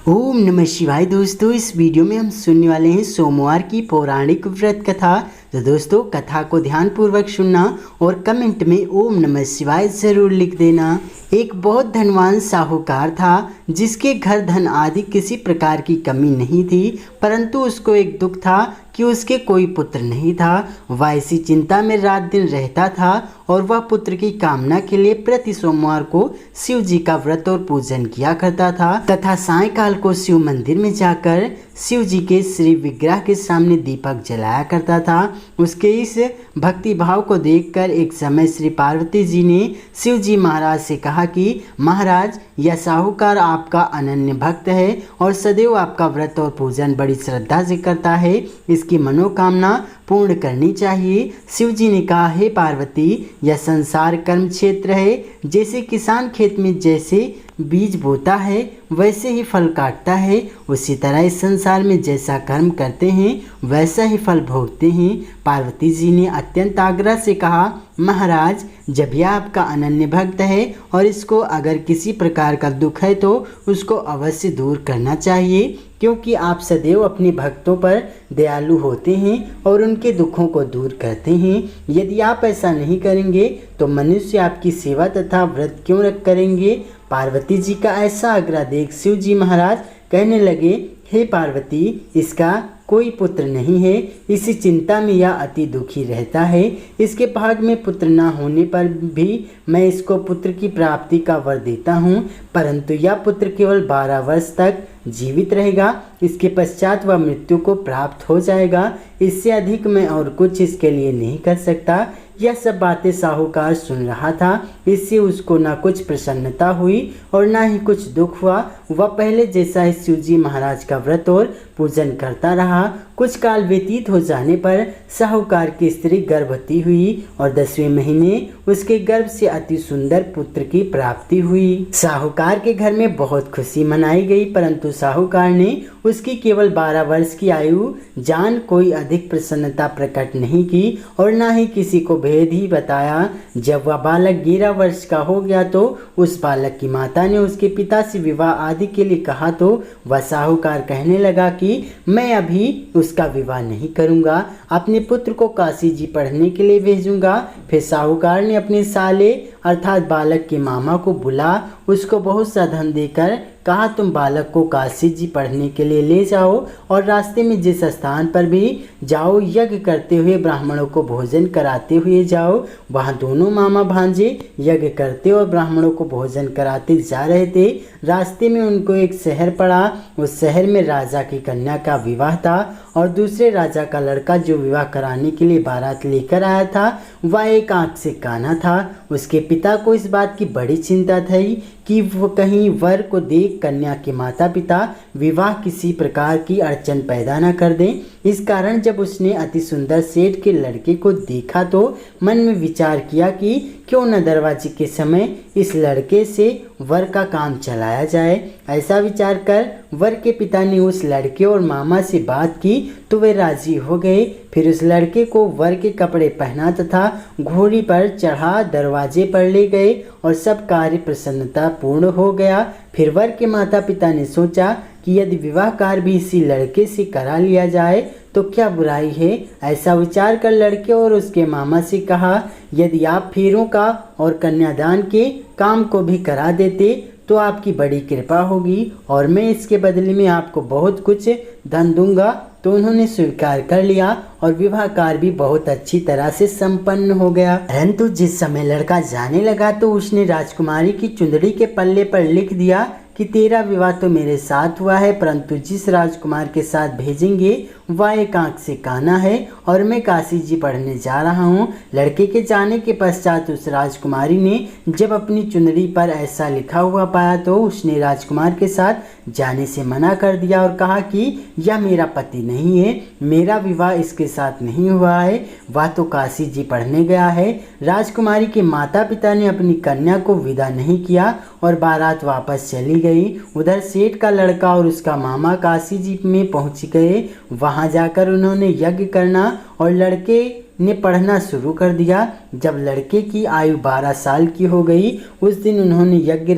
ओम नमः शिवाय। दोस्तों, इस वीडियो में हम सुनने वाले हैं सोमवार की पौराणिक व्रत कथा। तो दोस्तों, कथा को ध्यानपूर्वक सुनना और कमेंट में ओम नमः शिवाय ज़रूर लिख देना। एक बहुत धनवान साहूकार था जिसके घर धन आदि किसी प्रकार की कमी नहीं थी, परंतु उसको एक दुख था कि उसके कोई पुत्र नहीं था। वह इसी चिंता में रात दिन रहता था और वह पुत्र की कामना के लिए प्रति सोमवार को शिव जी का व्रत और पूजन किया करता था तथा सायंकाल को शिव मंदिर में जाकर शिव जी के श्री विग्रह के सामने दीपक जलाया करता था। उसके इस भक्ति भाव को देखकर एक समय श्री पार्वती जी ने शिव जी महाराज से कहा कि महाराज, यह साहूकार आपका अनन्य भक्त है और सदैव आपका व्रत और पूजन बड़ी श्रद्धा से करता है। इसकी मनोकामना पूर्ण करनी चाहिए। शिव जी ने कहा, हे पार्वती, यह संसार कर्म क्षेत्र है। जैसे किसान खेत में जैसे बीज बोता है वैसे ही फल काटता है, उसी तरह इस संसार में जैसा कर्म करते हैं वैसा ही फल भोगते हैं। पार्वती जी ने अत्यंत आग्रह से कहा, महाराज, जब यह आपका अनन्य भक्त है और इसको अगर किसी प्रकार का दुख है तो उसको अवश्य दूर करना चाहिए, क्योंकि आप सदैव अपने भक्तों पर दयालु होते हैं और उनके दुखों को दूर करते हैं। यदि आप ऐसा नहीं करेंगे तो मनुष्य आपकी सेवा तथा व्रत क्यों करेंगे। पार्वती जी का ऐसा आग्रह देख शिव जी महाराज कहने लगे, हे पार्वती, इसका कोई पुत्र नहीं है। इसी चिंता में यह अति दुखी रहता है। इसके भाग में पुत्र न होने पर भी मैं इसको पुत्र की प्राप्ति का वर देता हूँ, परंतु यह पुत्र केवल 12 वर्ष तक जीवित रहेगा। इसके पश्चात वह मृत्यु को प्राप्त हो जाएगा। इससे अधिक मैं और कुछ इसके लिए नहीं कर सकता। यह सब बातें साहूकार सुन रहा था। इससे उसको न कुछ प्रसन्नता हुई और न ही कुछ दुख हुआ। वह पहले जैसा ही शिव जी महाराज का व्रत और पूजन करता रहा। कुछ काल व्यतीत हो जाने पर साहूकार की स्त्री गर्भवती हुई और 10वें महीने उसके गर्भ से अति सुंदर पुत्र की प्राप्ति हुई। साहूकार के घर में बहुत खुशी मनाई गई, परंतु साहूकार ने उसकी केवल 12 वर्ष की आयु जान कोई अधिक प्रसन्नता प्रकट नहीं की और न ही किसी को भेद ही बताया। जब वह बालक 11 वर्ष का हो गया तो उस बालक की माता ने उसके पिता से विवाह आदि के लिए कहा, तो वह साहूकार कहने लगा कि मैं अभी उसका विवाह नहीं करूंगा, अपने पुत्र को काशी जी पढ़ने के लिए भेजूंगा। फिर साहूकार ने अपने साले अर्थात बालक के मामा को बुला उसको बहुत सा धन देकर कहा, तुम बालक को काशी जी पढ़ने के लिए ले जाओ और रास्ते में जिस स्थान पर भी जाओ यज्ञ करते हुए ब्राह्मणों को भोजन कराते हुए जाओ। वहाँ दोनों मामा भांजे यज्ञ करते और ब्राह्मणों को भोजन कराते जा रहे थे। रास्ते में उनको एक शहर पड़ा। उस शहर में राजा की कन्या का विवाह था और दूसरे राजा का लड़का जो विवाह कराने के लिए बारात लेकर आया था वह एक आंख से काना था। उसके पिता को इस बात की बड़ी चिंता थी कि वो कहीं वर को देख कन्या के माता पिता विवाह किसी प्रकार की अड़चन पैदा न कर दें। इस कारण जब उसने अति सुंदर सेठ के लड़के को देखा तो मन में विचार किया कि क्यों न दरवाजे के समय इस लड़के से वर का काम चलाया जाए। ऐसा विचार कर वर के पिता ने उस लड़के और मामा से बात की तो वे राजी हो गए। फिर उस लड़के को वर के कपड़े पहना तथा घोड़ी पर चढ़ा दरवाजे पर ले गए और सब कार्य प्रसन्नता पूर्ण हो गया। फिर वर के माता पिता ने सोचा कि यदि विवाह कार्य भी इसी लड़के से करा लिया जाए तो क्या बुराई है। ऐसा विचार कर लड़के और उसके मामा से कहा, यदि आप फेरों का और कन्यादान के काम को भी करा देते तो आपकी बड़ी कृपा होगी और मैं इसके बदले में आपको बहुत कुछ धन दूंगा। तो उन्होंने स्वीकार कर लिया और विवाह कार्य भी बहुत अच्छी तरह से संपन्न हो गया। परंतु जिस समय लड़का जाने लगा तो उसने राजकुमारी की चुंदड़ी के पल्ले पर लिख दिया कि तेरा विवाह तो मेरे साथ हुआ है, परंतु जिस राजकुमार के साथ भेजेंगे वह एक आंख से काना है और मैं काशी जी पढ़ने जा रहा हूँ। लड़के के जाने के पश्चात उस राजकुमारी ने जब अपनी चुनरी पर ऐसा लिखा हुआ पाया तो उसने राजकुमार के साथ जाने से मना कर दिया और कहा कि यह मेरा पति नहीं है, मेरा विवाह इसके साथ नहीं हुआ है, वह तो काशी जी पढ़ने गया है। राजकुमारी के माता पिता ने अपनी कन्या को विदा नहीं किया और बारात वापस चली गई। उधर सेठ का लड़का और उसका मामा काशी जी में पहुंच गए। वहां जाकर उन्होंने यज्ञ करना और लड़के ने पढ़ना शुरू कर दिया। जब लड़के की आयु 12 साल की हो गई, उस दिन उन्होंने यज्ञ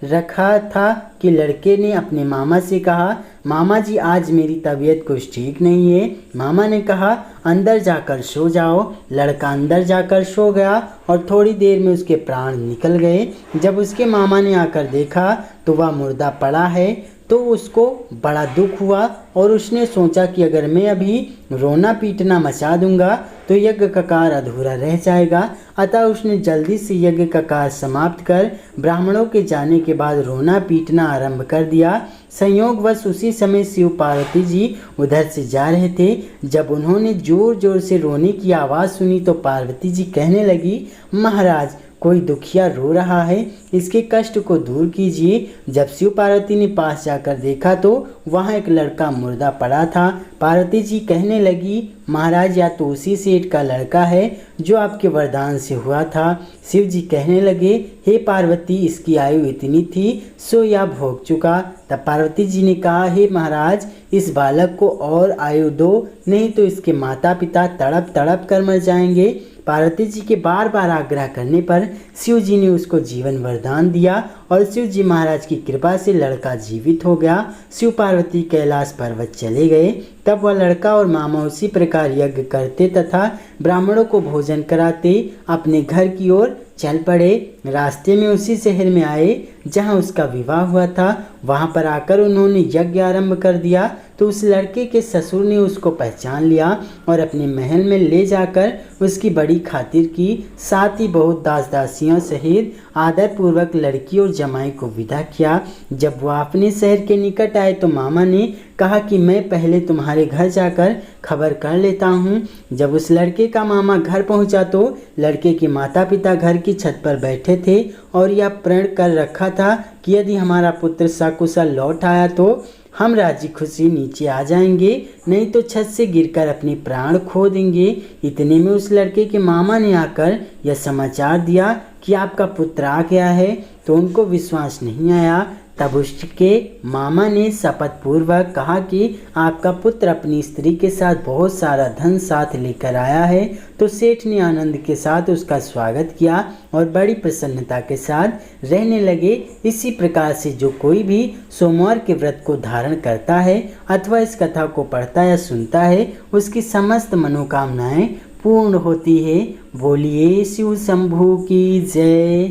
रखा था कि लड़के ने अपने मामा से कहा, मामा जी आज मेरी तबीयत कुछ ठीक नहीं है। मामा ने कहा, अंदर जाकर सो जाओ। लड़का अंदर जाकर सो गया और थोड़ी देर में उसके प्राण निकल गए। जब उसके मामा ने आकर देखा तो वह मुर्दा पड़ा है, तो उसको बड़ा दुख हुआ और उसने सोचा कि अगर मैं अभी रोना पीटना मचा दूंगा तो यज्ञ का कार्य अधूरा रह जाएगा। अतः उसने जल्दी से यज्ञ का कार्य समाप्त कर ब्राह्मणों के जाने के बाद रोना पीटना आरंभ कर दिया। संयोगवश उसी समय शिव पार्वती जी उधर से जा रहे थे। जब उन्होंने जोर जोर से रोने की आवाज़ सुनी तो पार्वती जी कहने लगी, महाराज कोई दुखिया रो रहा है, इसके कष्ट को दूर कीजिए। जब शिव पार्वती ने पास जाकर देखा तो वहाँ एक लड़का मुर्दा पड़ा था। पार्वती जी कहने लगी, महाराज या तो उसी सेठ का लड़का है जो आपके वरदान से हुआ था। शिव जी कहने लगे, हे पार्वती इसकी आयु इतनी थी सो यह भोग चुका। तब पार्वती जी ने कहा, हे महाराज इस बालक को और आयु दो, नहीं तो इसके माता पिता तड़प तड़प कर मर जाएंगे। पार्वती जी के बार बार आग्रह करने पर शिव जी ने उसको जीवन वरदान दिया और शिव जी महाराज की कृपा से लड़का जीवित हो गया। शिव पार्वती कैलाश पर्वत चले गए। तब वह लड़का और मामा उसी प्रकार यज्ञ करते तथा ब्राह्मणों को भोजन कराते अपने घर की ओर चल पड़े। रास्ते में उसी शहर में आए जहां उसका विवाह हुआ था। वहां पर आकर उन्होंने यज्ञ आरंभ कर दिया तो उस लड़के के ससुर ने उसको पहचान लिया और अपने महल में ले जाकर उसकी बड़ी खातिर की। साथ ही बहुत दास दासियों सहित आदरपूर्वक लड़की और जमाई को विदा किया। जब वह अपने शहर के निकट आए तो मामा ने कहा कि मैं पहले तुम्हारे घर जाकर खबर कर लेता हूँ। जब उस लड़के का मामा घर पहुँचा तो लड़के के माता पिता घर की छत पर बैठे थे और यह प्रण कर रखा था कि यदि हमारा पुत्र सकुशल लौट आया तो हम राजी खुशी नीचे आ जाएंगे, नहीं तो छत से गिरकर अपने प्राण खो देंगे। इतने में उस लड़के के मामा ने आकर यह समाचार दिया कि आपका पुत्र आ गया है, तो उनको विश्वास नहीं आया। तब उसके मामा ने शपथ पूर्वक कहा कि आपका पुत्र अपनी स्त्री के साथ बहुत सारा धन साथ लेकर आया है। तो सेठ ने आनंद के साथ उसका स्वागत किया और बड़ी प्रसन्नता के साथ रहने लगे। इसी प्रकार से जो कोई भी सोमवार के व्रत को धारण करता है अथवा इस कथा को पढ़ता या सुनता है, उसकी समस्त मनोकामनाएं पूर्ण होती है। बोलिए शिव शंभू की जय।